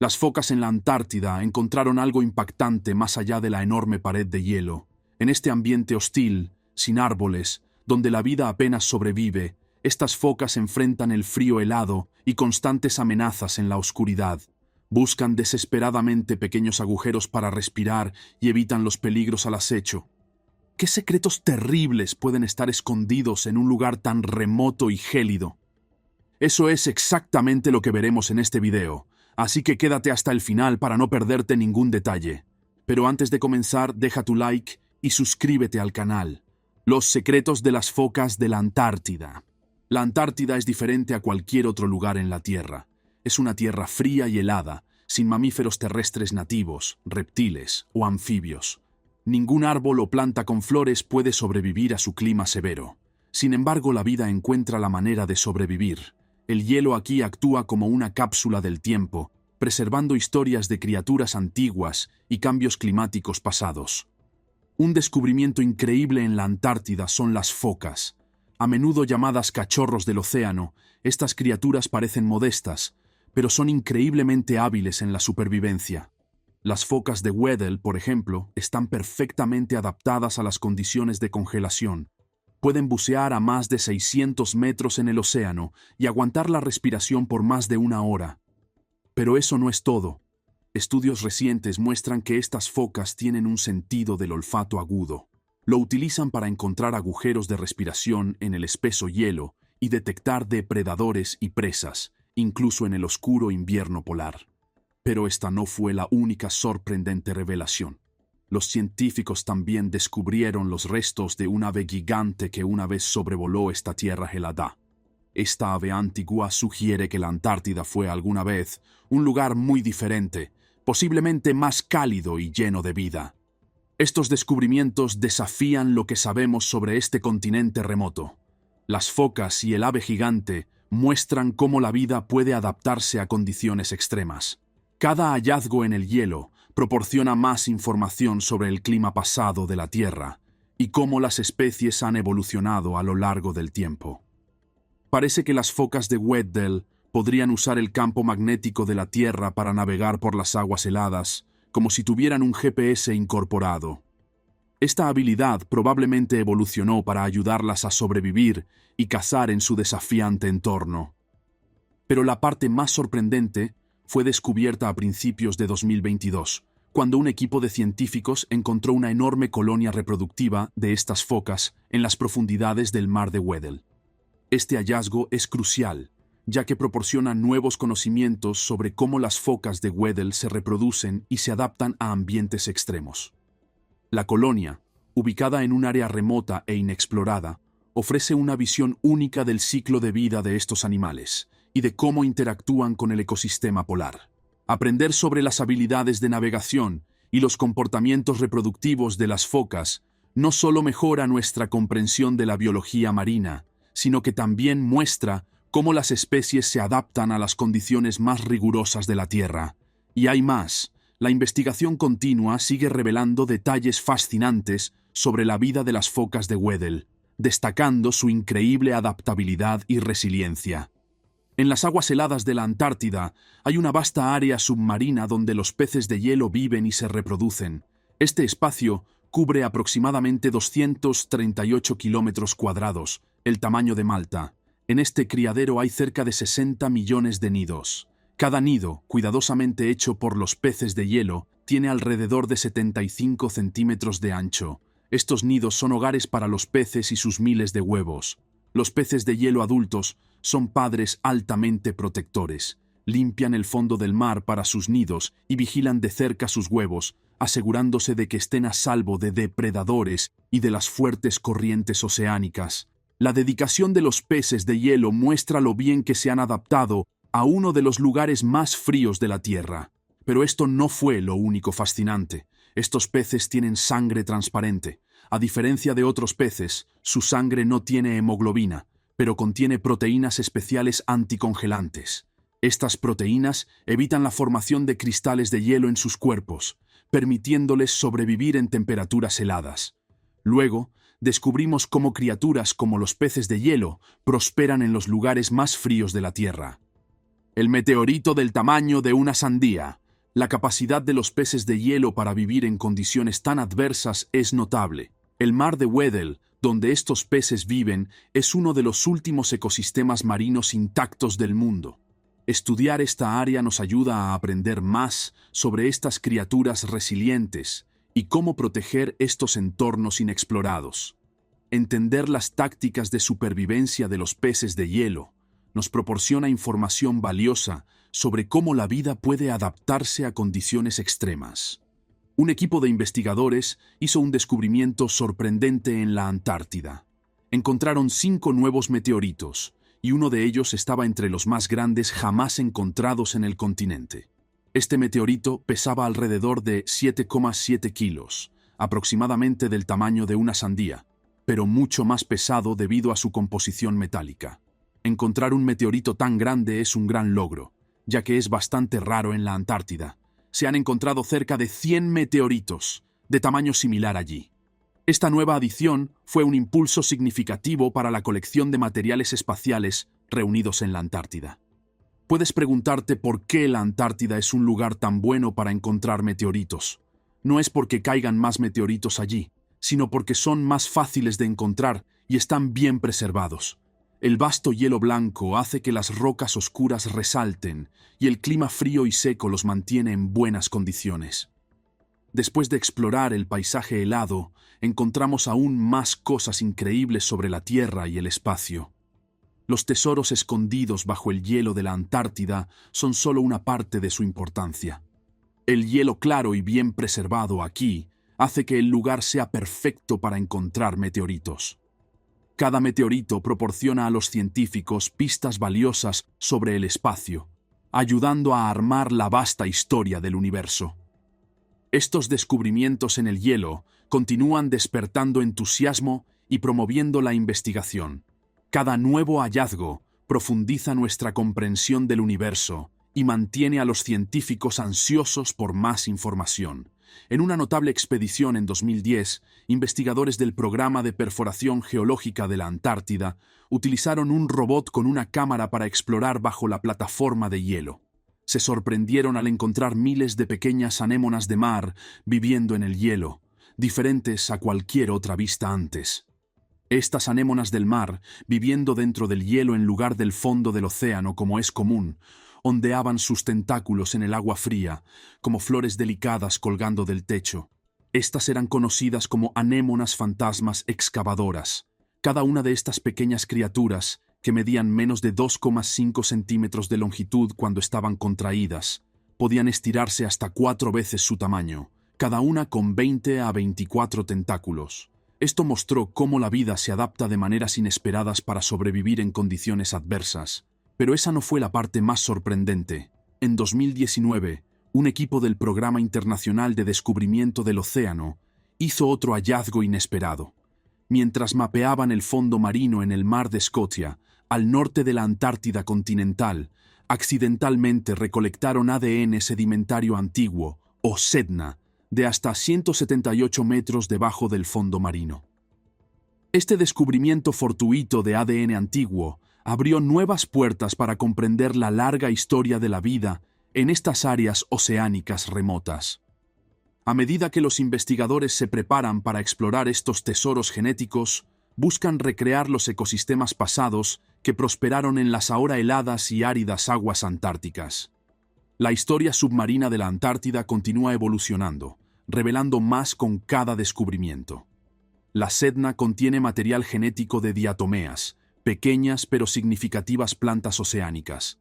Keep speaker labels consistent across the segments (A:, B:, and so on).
A: Las focas en la Antártida encontraron algo impactante más allá de la enorme pared de hielo. En este ambiente hostil, sin árboles, donde la vida apenas sobrevive, estas focas enfrentan el frío helado y constantes amenazas en la oscuridad. Buscan desesperadamente pequeños agujeros para respirar y evitan los peligros al acecho. ¿Qué secretos terribles pueden estar escondidos en un lugar tan remoto y gélido? Eso es exactamente lo que veremos en este video, así que quédate hasta el final para no perderte ningún detalle. Pero antes de comenzar, deja tu like y suscríbete al canal. Los secretos de las focas de la Antártida. La Antártida es diferente a cualquier otro lugar en la Tierra. Es una tierra fría y helada, sin mamíferos terrestres nativos, reptiles o anfibios. Ningún árbol o planta con flores puede sobrevivir a su clima severo. Sin embargo, la vida encuentra la manera de sobrevivir. El hielo aquí actúa como una cápsula del tiempo, preservando historias de criaturas antiguas y cambios climáticos pasados. Un descubrimiento increíble en la Antártida son las focas. A menudo llamadas cachorros del océano, estas criaturas parecen modestas, pero son increíblemente hábiles en la supervivencia. Las focas de Weddell, por ejemplo, están perfectamente adaptadas a las condiciones de congelación. Pueden bucear a más de 600 metros en el océano y aguantar la respiración por más de una hora. Pero eso no es todo. Estudios recientes muestran que estas focas tienen un sentido del olfato agudo. Lo utilizan para encontrar agujeros de respiración en el espeso hielo y detectar depredadores y presas, incluso en el oscuro invierno polar. Pero esta no fue la única sorprendente revelación. Los científicos también descubrieron los restos de un ave gigante que una vez sobrevoló esta tierra helada. Esta ave antigua sugiere que la Antártida fue alguna vez un lugar muy diferente, posiblemente más cálido y lleno de vida. Estos descubrimientos desafían lo que sabemos sobre este continente remoto. Las focas y el ave gigante muestran cómo la vida puede adaptarse a condiciones extremas. Cada hallazgo en el hielo proporciona más información sobre el clima pasado de la Tierra y cómo las especies han evolucionado a lo largo del tiempo. Parece que las focas de Weddell podrían usar el campo magnético de la Tierra para navegar por las aguas heladas, como si tuvieran un GPS incorporado. Esta habilidad probablemente evolucionó para ayudarlas a sobrevivir y cazar en su desafiante entorno. Pero la parte más sorprendente fue descubierta a principios de 2022, cuando un equipo de científicos encontró una enorme colonia reproductiva de estas focas en las profundidades del mar de Weddell. Este hallazgo es crucial, ya que proporciona nuevos conocimientos sobre cómo las focas de Weddell se reproducen y se adaptan a ambientes extremos. La colonia, ubicada en un área remota e inexplorada, ofrece una visión única del ciclo de vida de estos animales y de cómo interactúan con el ecosistema polar. Aprender sobre las habilidades de navegación y los comportamientos reproductivos de las focas no solo mejora nuestra comprensión de la biología marina, sino que también muestra cómo las especies se adaptan a las condiciones más rigurosas de la Tierra. Y hay más. La investigación continua sigue revelando detalles fascinantes sobre la vida de las focas de Weddell, destacando su increíble adaptabilidad y resiliencia. En las aguas heladas de la Antártida hay una vasta área submarina donde los peces de hielo viven y se reproducen. Este espacio cubre aproximadamente 238 kilómetros cuadrados, el tamaño de Malta. En este criadero hay cerca de 60 millones de nidos. Cada nido, cuidadosamente hecho por los peces de hielo, tiene alrededor de 75 centímetros de ancho. Estos nidos son hogares para los peces y sus miles de huevos. Los peces de hielo adultos son padres altamente protectores. Limpian el fondo del mar para sus nidos y vigilan de cerca sus huevos, asegurándose de que estén a salvo de depredadores y de las fuertes corrientes oceánicas. La dedicación de los peces de hielo muestra lo bien que se han adaptado a uno de los lugares más fríos de la Tierra. Pero esto no fue lo único fascinante. Estos peces tienen sangre transparente. A diferencia de otros peces, su sangre no tiene hemoglobina, pero contiene proteínas especiales anticongelantes. Estas proteínas evitan la formación de cristales de hielo en sus cuerpos, permitiéndoles sobrevivir en temperaturas heladas. Luego, descubrimos cómo criaturas como los peces de hielo prosperan en los lugares más fríos de la Tierra. El meteorito del tamaño de una sandía. La capacidad de los peces de hielo para vivir en condiciones tan adversas es notable. El mar de Weddell, donde estos peces viven, es uno de los últimos ecosistemas marinos intactos del mundo. Estudiar esta área nos ayuda a aprender más sobre estas criaturas resilientes y cómo proteger estos entornos inexplorados. Entender las tácticas de supervivencia de los peces de hielo nos proporciona información valiosa sobre cómo la vida puede adaptarse a condiciones extremas. Un equipo de investigadores hizo un descubrimiento sorprendente en la Antártida. Encontraron 5 nuevos meteoritos, y uno de ellos estaba entre los más grandes jamás encontrados en el continente. Este meteorito pesaba alrededor de 7,7 kilos, aproximadamente del tamaño de una sandía, pero mucho más pesado debido a su composición metálica. Encontrar un meteorito tan grande es un gran logro, ya que es bastante raro en la Antártida. Se han encontrado cerca de 100 meteoritos de tamaño similar allí. Esta nueva adición fue un impulso significativo para la colección de materiales espaciales reunidos en la Antártida. Puedes preguntarte por qué la Antártida es un lugar tan bueno para encontrar meteoritos. No es porque caigan más meteoritos allí, sino porque son más fáciles de encontrar y están bien preservados. El vasto hielo blanco hace que las rocas oscuras resalten y el clima frío y seco los mantiene en buenas condiciones. Después de explorar el paisaje helado, encontramos aún más cosas increíbles sobre la Tierra y el espacio. Los tesoros escondidos bajo el hielo de la Antártida son solo una parte de su importancia. El hielo claro y bien preservado aquí hace que el lugar sea perfecto para encontrar meteoritos. Cada meteorito proporciona a los científicos pistas valiosas sobre el espacio, ayudando a armar la vasta historia del universo. Estos descubrimientos en el hielo continúan despertando entusiasmo y promoviendo la investigación. Cada nuevo hallazgo profundiza nuestra comprensión del universo y mantiene a los científicos ansiosos por más información. En una notable expedición en 2010, investigadores del Programa de Perforación Geológica de la Antártida utilizaron un robot con una cámara para explorar bajo la plataforma de hielo. Se sorprendieron al encontrar miles de pequeñas anémonas de mar viviendo en el hielo, diferentes a cualquier otra vista antes. Estas anémonas del mar, viviendo dentro del hielo en lugar del fondo del océano como es común, ondeaban sus tentáculos en el agua fría, como flores delicadas colgando del techo. Estas eran conocidas como anémonas fantasmas excavadoras. Cada una de estas pequeñas criaturas, que medían menos de 2,5 centímetros de longitud cuando estaban contraídas, podían estirarse hasta 4 veces su tamaño, cada una con 20 a 24 tentáculos. Esto mostró cómo la vida se adapta de maneras inesperadas para sobrevivir en condiciones adversas. Pero esa no fue la parte más sorprendente. En 2019, un equipo del Programa Internacional de Descubrimiento del Océano hizo otro hallazgo inesperado. Mientras mapeaban el fondo marino en el mar de Scotia, al norte de la Antártida continental, accidentalmente recolectaron ADN sedimentario antiguo, o SEDNA, de hasta 178 metros debajo del fondo marino. Este descubrimiento fortuito de ADN antiguo abrió nuevas puertas para comprender la larga historia de la vida en estas áreas oceánicas remotas. A medida que los investigadores se preparan para explorar estos tesoros genéticos, buscan recrear los ecosistemas pasados que prosperaron en las ahora heladas y áridas aguas antárticas. La historia submarina de la Antártida continúa evolucionando, revelando más con cada descubrimiento. La SEDNA contiene material genético de diatomeas, pequeñas pero significativas plantas oceánicas.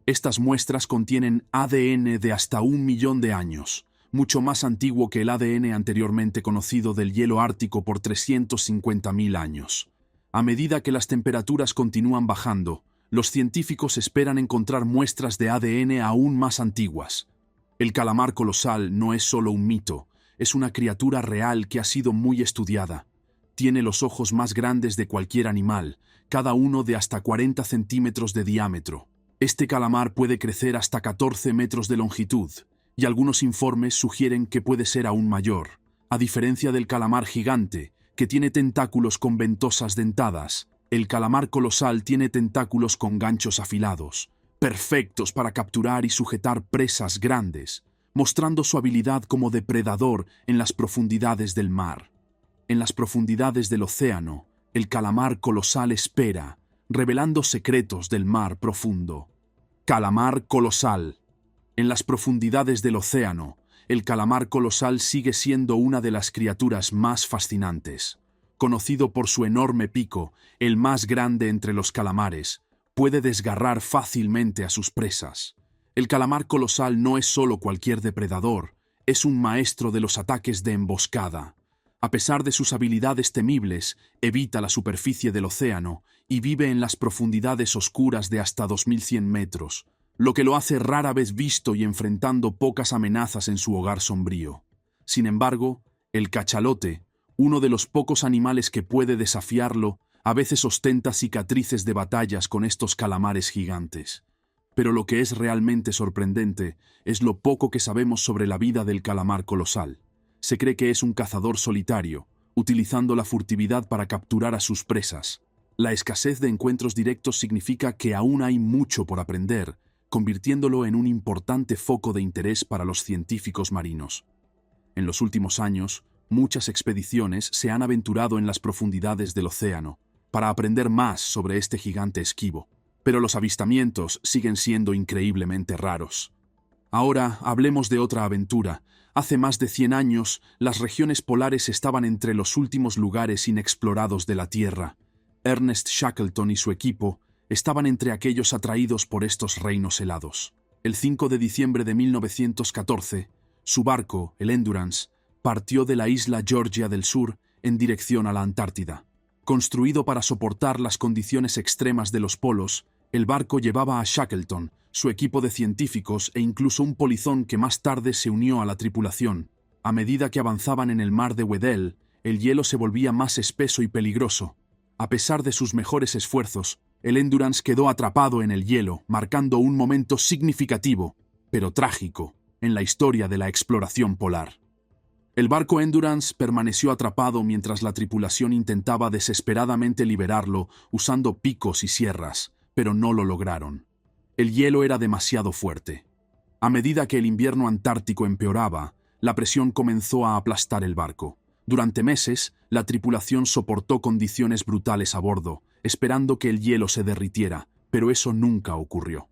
A: Estas muestras contienen ADN de hasta 1 millón de años, mucho más antiguo que el ADN anteriormente conocido del hielo ártico por 350.000 años. A medida que las temperaturas continúan bajando, los científicos esperan encontrar muestras de ADN aún más antiguas. El calamar colosal no es solo un mito, es una criatura real que ha sido muy estudiada. Tiene los ojos más grandes de cualquier animal, cada uno de hasta 40 centímetros de diámetro. Este calamar puede crecer hasta 14 metros de longitud, y algunos informes sugieren que puede ser aún mayor. A diferencia del calamar gigante, que tiene tentáculos con ventosas dentadas, el calamar colosal tiene tentáculos con ganchos afilados, perfectos para capturar y sujetar presas grandes, mostrando su habilidad como depredador en las profundidades del mar. En las profundidades del océano, el calamar colosal espera, revelando secretos del mar profundo. Calamar colosal. En las profundidades del océano, el calamar colosal sigue siendo una de las criaturas más fascinantes. Conocido por su enorme pico, el más grande entre los calamares, puede desgarrar fácilmente a sus presas. El calamar colosal no es solo cualquier depredador, es un maestro de los ataques de emboscada. A pesar de sus habilidades temibles, evita la superficie del océano y vive en las profundidades oscuras de hasta 2100 metros, lo que lo hace rara vez visto y enfrentando pocas amenazas en su hogar sombrío. Sin embargo, el cachalote, uno de los pocos animales que puede desafiarlo, a veces ostenta cicatrices de batallas con estos calamares gigantes. Pero lo que es realmente sorprendente es lo poco que sabemos sobre la vida del calamar colosal. Se cree que es un cazador solitario, utilizando la furtividad para capturar a sus presas. La escasez de encuentros directos significa que aún hay mucho por aprender, convirtiéndolo en un importante foco de interés para los científicos marinos. En los últimos años, muchas expediciones se han aventurado en las profundidades del océano para aprender más sobre este gigante esquivo, pero los avistamientos siguen siendo increíblemente raros. Ahora hablemos de otra aventura. Hace más de 100 años, las regiones polares estaban entre los últimos lugares inexplorados de la Tierra. Ernest Shackleton y su equipo estaban entre aquellos atraídos por estos reinos helados. El 5 de diciembre de 1914, su barco, el Endurance, partió de la isla Georgia del Sur en dirección a la Antártida. Construido para soportar las condiciones extremas de los polos, el barco llevaba a Shackleton, su equipo de científicos e incluso un polizón que más tarde se unió a la tripulación. A medida que avanzaban en el mar de Weddell, el hielo se volvía más espeso y peligroso. A pesar de sus mejores esfuerzos, el Endurance quedó atrapado en el hielo, marcando un momento significativo, pero trágico, en la historia de la exploración polar. El barco Endurance permaneció atrapado mientras la tripulación intentaba desesperadamente liberarlo usando picos y sierras, pero no lo lograron. El hielo era demasiado fuerte. A medida que el invierno antártico empeoraba, la presión comenzó a aplastar el barco. Durante meses, la tripulación soportó condiciones brutales a bordo, esperando que el hielo se derritiera, pero eso nunca ocurrió.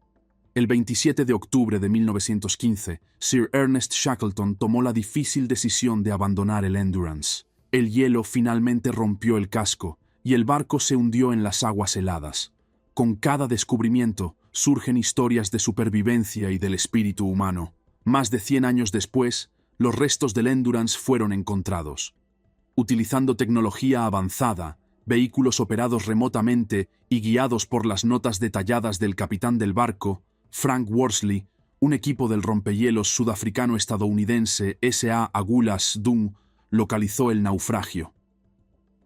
A: El 27 de octubre de 1915, Sir Ernest Shackleton tomó la difícil decisión de abandonar el Endurance. El hielo finalmente rompió el casco y el barco se hundió en las aguas heladas. Con cada descubrimiento, surgen historias de supervivencia y del espíritu humano. Más de 100 años después, los restos del Endurance fueron encontrados. Utilizando tecnología avanzada, vehículos operados remotamente y guiados por las notas detalladas del capitán del barco, Frank Worsley, un equipo del rompehielos sudafricano-estadounidense S.A. Agulhas Dung, localizó el naufragio.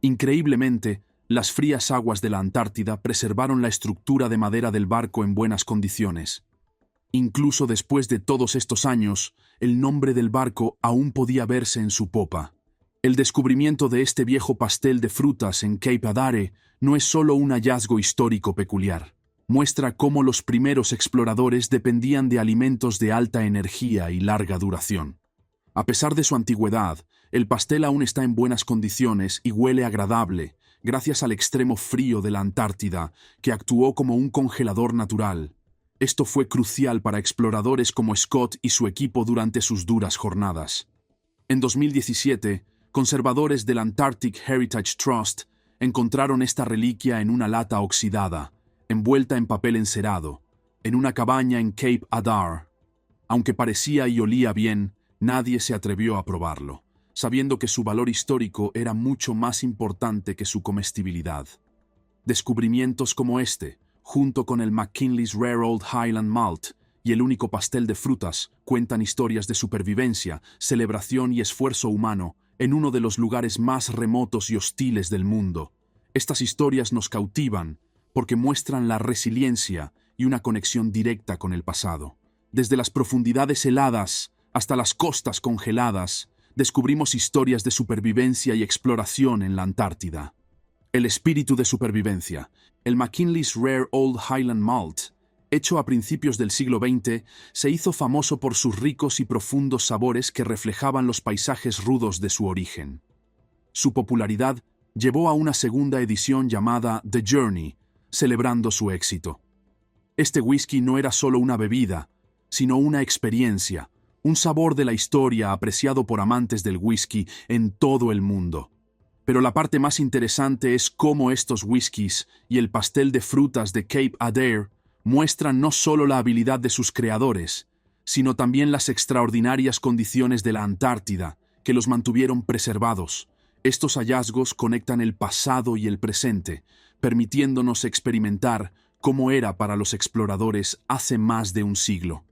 A: Increíblemente, las frías aguas de la Antártida preservaron la estructura de madera del barco en buenas condiciones. Incluso después de todos estos años, el nombre del barco aún podía verse en su popa. El descubrimiento de este viejo pastel de frutas en Cape Adare no es solo un hallazgo histórico peculiar. Muestra cómo los primeros exploradores dependían de alimentos de alta energía y larga duración. A pesar de su antigüedad, el pastel aún está en buenas condiciones y huele agradable, gracias al extremo frío de la Antártida, que actuó como un congelador natural. Esto fue crucial para exploradores como Scott y su equipo durante sus duras jornadas. En 2017, conservadores del Antarctic Heritage Trust encontraron esta reliquia en una lata oxidada, envuelta en papel encerado, en una cabaña en Cape Adare. Aunque parecía y olía bien, nadie se atrevió a probarlo, sabiendo que su valor histórico era mucho más importante que su comestibilidad. Descubrimientos como este, junto con el McKinley's Rare Old Highland Malt y el único pastel de frutas, cuentan historias de supervivencia, celebración y esfuerzo humano en uno de los lugares más remotos y hostiles del mundo. Estas historias nos cautivan porque muestran la resiliencia y una conexión directa con el pasado. Desde las profundidades heladas hasta las costas congeladas, descubrimos historias de supervivencia y exploración en la Antártida. El espíritu de supervivencia. El McKinley's Rare Old Highland Malt Hecho a principios del siglo XX, se hizo famoso por sus ricos y profundos sabores que reflejaban los paisajes rudos de su origen. Su popularidad llevó a una segunda edición llamada The Journey, celebrando su éxito. Este whisky no era solo una bebida, sino una experiencia, un sabor de la historia apreciado por amantes del whisky en todo el mundo. Pero la parte más interesante es cómo estos whiskies y el pastel de frutas de Cape Adare muestran no solo la habilidad de sus creadores, sino también las extraordinarias condiciones de la Antártida, que los mantuvieron preservados. Estos hallazgos conectan el pasado y el presente, permitiéndonos experimentar cómo era para los exploradores hace más de un siglo.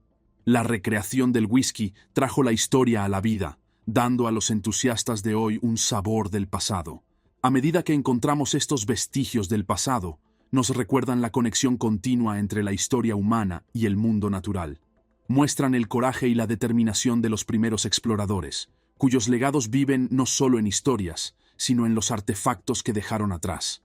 A: La recreación del whisky trajo la historia a la vida, dando a los entusiastas de hoy un sabor del pasado. A medida que encontramos estos vestigios del pasado, nos recuerdan la conexión continua entre la historia humana y el mundo natural. Muestran el coraje y la determinación de los primeros exploradores, cuyos legados viven no solo en historias, sino en los artefactos que dejaron atrás.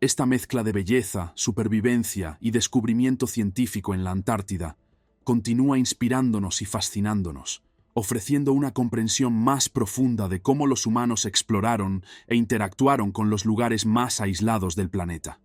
A: Esta mezcla de belleza, supervivencia y descubrimiento científico en la Antártida continúa inspirándonos y fascinándonos, ofreciendo una comprensión más profunda de cómo los humanos exploraron e interactuaron con los lugares más aislados del planeta.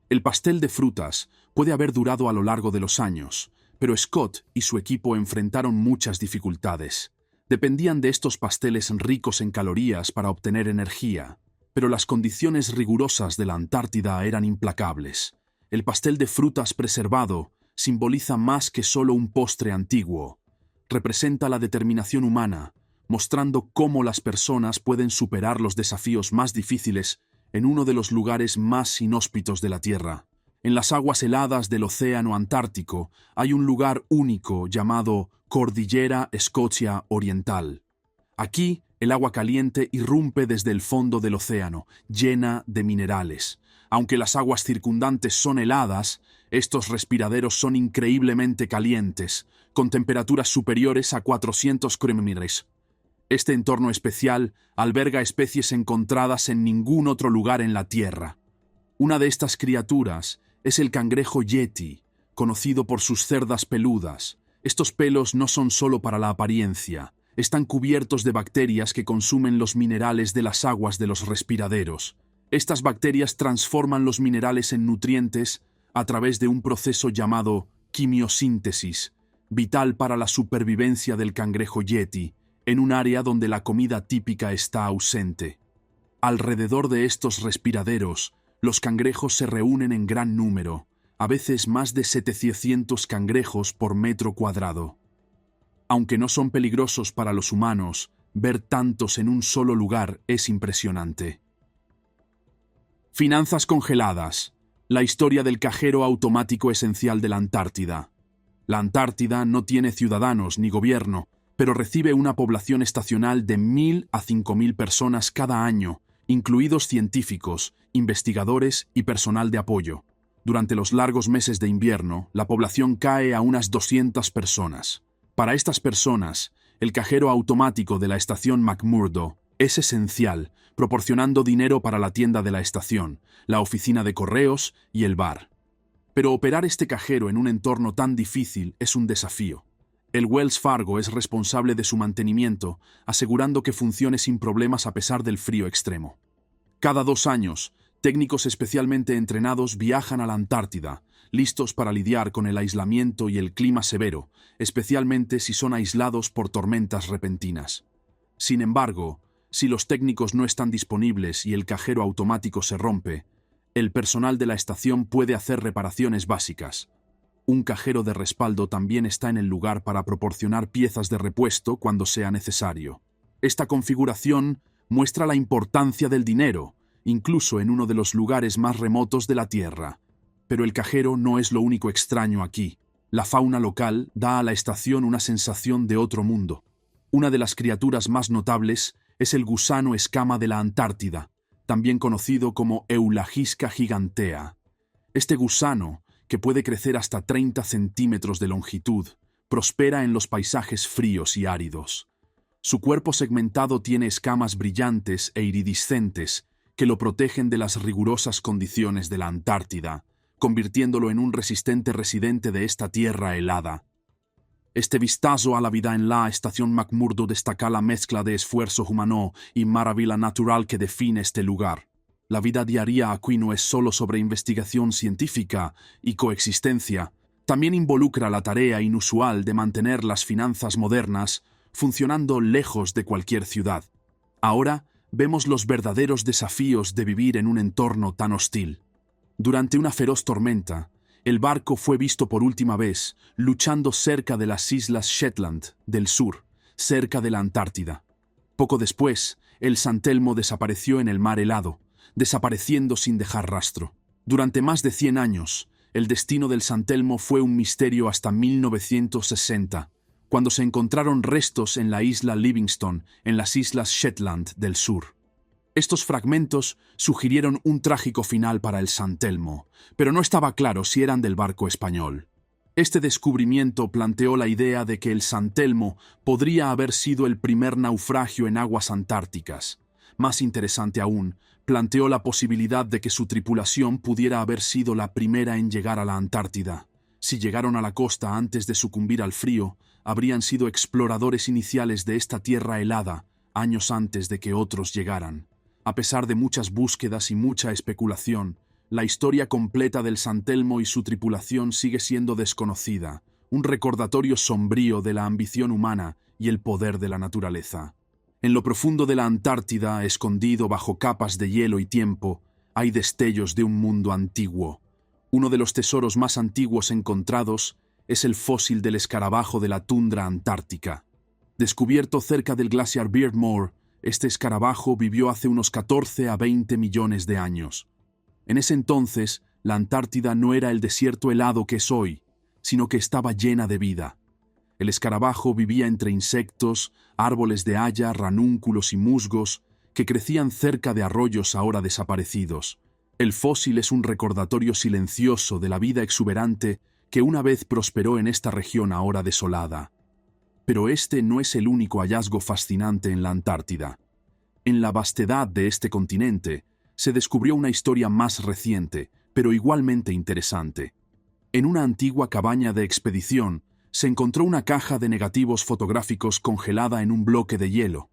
A: El pastel de frutas puede haber durado a lo largo de los años, pero Scott y su equipo enfrentaron muchas dificultades. Dependían de estos pasteles ricos en calorías para obtener energía, pero las condiciones rigurosas de la Antártida eran implacables. El pastel de frutas preservado simboliza más que solo un postre antiguo. Representa la determinación humana, mostrando cómo las personas pueden superar los desafíos más difíciles en uno de los lugares más inhóspitos de la Tierra. En las aguas heladas del Océano Antártico hay un lugar único llamado Cordillera Scotia Oriental. Aquí, el agua caliente irrumpe desde el fondo del océano, llena de minerales. Aunque las aguas circundantes son heladas, estos respiraderos son increíblemente calientes, con temperaturas superiores a 400 °C. Este entorno especial alberga especies encontradas en ningún otro lugar en la Tierra. Una de estas criaturas es el cangrejo yeti, conocido por sus cerdas peludas. Estos pelos no son solo para la apariencia, están cubiertos de bacterias que consumen los minerales de las aguas de los respiraderos. Estas bacterias transforman los minerales en nutrientes a través de un proceso llamado quimiosíntesis, vital para la supervivencia del cangrejo yeti, en un área donde la comida típica está ausente. Alrededor de estos respiraderos, los cangrejos se reúnen en gran número, a veces más de 700 cangrejos por metro cuadrado. Aunque no son peligrosos para los humanos, ver tantos en un solo lugar es impresionante. Finanzas congeladas. La historia del cajero automático esencial de la Antártida. La Antártida no tiene ciudadanos ni gobierno, pero recibe una población estacional de 1.000 a 5.000 personas cada año, incluidos científicos, investigadores y personal de apoyo. Durante los largos meses de invierno, la población cae a unas 200 personas. Para estas personas, el cajero automático de la estación McMurdo es esencial, proporcionando dinero para la tienda de la estación, la oficina de correos y el bar. Pero operar este cajero en un entorno tan difícil es un desafío. El Wells Fargo es responsable de su mantenimiento, asegurando que funcione sin problemas a pesar del frío extremo. Cada 2 años, técnicos especialmente entrenados viajan a la Antártida, listos para lidiar con el aislamiento y el clima severo, especialmente si son aislados por tormentas repentinas. Sin embargo, si los técnicos no están disponibles y el cajero automático se rompe, el personal de la estación puede hacer reparaciones básicas. Un cajero de respaldo también está en el lugar para proporcionar piezas de repuesto cuando sea necesario. Esta configuración muestra la importancia del dinero, incluso en uno de los lugares más remotos de la Tierra. Pero el cajero no es lo único extraño aquí. La fauna local da a la estación una sensación de otro mundo. Una de las criaturas más notables es el gusano escama de la Antártida, también conocido como Eulagisca gigantea. Este gusano, que puede crecer hasta 30 centímetros de longitud, prospera en los paisajes fríos y áridos. Su cuerpo segmentado tiene escamas brillantes e iridiscentes que lo protegen de las rigurosas condiciones de la Antártida, convirtiéndolo en un resistente residente de esta tierra helada. Este vistazo a la vida en la estación McMurdo destaca la mezcla de esfuerzo humano y maravilla natural que define este lugar. La vida diaria aquí no es solo sobre investigación científica y coexistencia, también involucra la tarea inusual de mantener las finanzas modernas funcionando lejos de cualquier ciudad. Ahora vemos los verdaderos desafíos de vivir en un entorno tan hostil. Durante una feroz tormenta, el barco fue visto por última vez luchando cerca de las islas Shetland del sur, cerca de la Antártida. Poco después, el San Telmo desapareció en el mar helado, desapareciendo sin dejar rastro. Durante más de 100 años, el destino del San Telmo fue un misterio hasta 1960, cuando se encontraron restos en la isla Livingston, en las islas Shetland del sur. Estos fragmentos sugirieron un trágico final para el San Telmo, pero no estaba claro si eran del barco español. Este descubrimiento planteó la idea de que el San Telmo podría haber sido el primer naufragio en aguas antárticas. Más interesante aún, planteó la posibilidad de que su tripulación pudiera haber sido la primera en llegar a la Antártida. Si llegaron a la costa antes de sucumbir al frío, habrían sido exploradores iniciales de esta tierra helada, años antes de que otros llegaran. A pesar de muchas búsquedas y mucha especulación, la historia completa del San Telmo y su tripulación sigue siendo desconocida, un recordatorio sombrío de la ambición humana y el poder de la naturaleza. En lo profundo de la Antártida, escondido bajo capas de hielo y tiempo, hay destellos de un mundo antiguo. Uno de los tesoros más antiguos encontrados es el fósil del escarabajo de la tundra antártica. Descubierto cerca del glaciar Beardmore, este escarabajo vivió hace unos 14 a 20 millones de años. En ese entonces, la Antártida no era el desierto helado que es hoy, sino que estaba llena de vida. El escarabajo vivía entre insectos, árboles de haya, ranúnculos y musgos que crecían cerca de arroyos ahora desaparecidos. El fósil es un recordatorio silencioso de la vida exuberante que una vez prosperó en esta región ahora desolada. Pero este no es el único hallazgo fascinante en la Antártida. En la vastedad de este continente se descubrió una historia más reciente, pero igualmente interesante. En una antigua cabaña de expedición se encontró una caja de negativos fotográficos congelada en un bloque de hielo.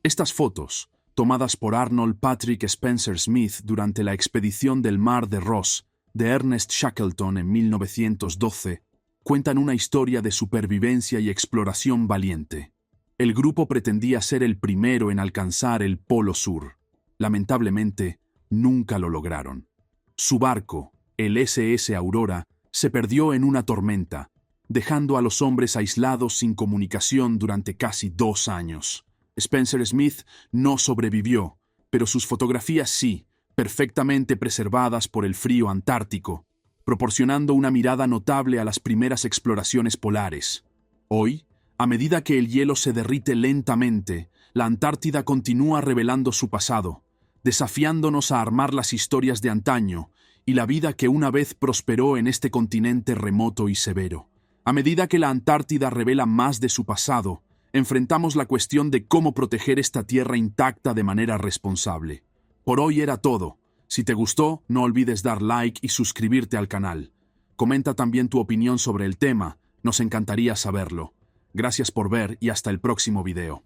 A: Estas fotos, tomadas por Arnold Patrick Spencer Smith durante la expedición del Mar de Ross de Ernest Shackleton en 1912, cuentan una historia de supervivencia y exploración valiente. El grupo pretendía ser el primero en alcanzar el Polo Sur. Lamentablemente, nunca lo lograron. Su barco, el SS Aurora, se perdió en una tormenta, dejando a los hombres aislados sin comunicación durante casi 2 años. Spencer Smith no sobrevivió, pero sus fotografías sí, perfectamente preservadas por el frío antártico, proporcionando una mirada notable a las primeras exploraciones polares. Hoy, a medida que el hielo se derrite lentamente, la Antártida continúa revelando su pasado, desafiándonos a armar las historias de antaño y la vida que una vez prosperó en este continente remoto y severo. A medida que la Antártida revela más de su pasado, enfrentamos la cuestión de cómo proteger esta tierra intacta de manera responsable. Por hoy era todo. Si te gustó, no olvides dar like y suscribirte al canal. Comenta también tu opinión sobre el tema, nos encantaría saberlo. Gracias por ver y hasta el próximo video.